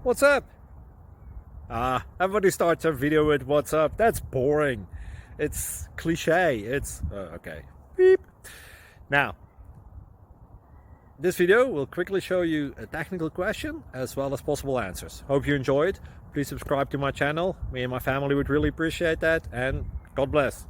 What's up? Everybody starts a video with what's up. That's boring. It's cliche. It's okay. Beep. Now, this video will quickly show you a technical question as well as possible answers. Hope you enjoyed. Please subscribe to my channel. Me and my family would really appreciate that, and God bless.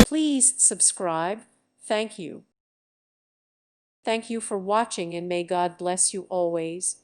Please subscribe. Thank you. Thank you for watching, and may God bless you always.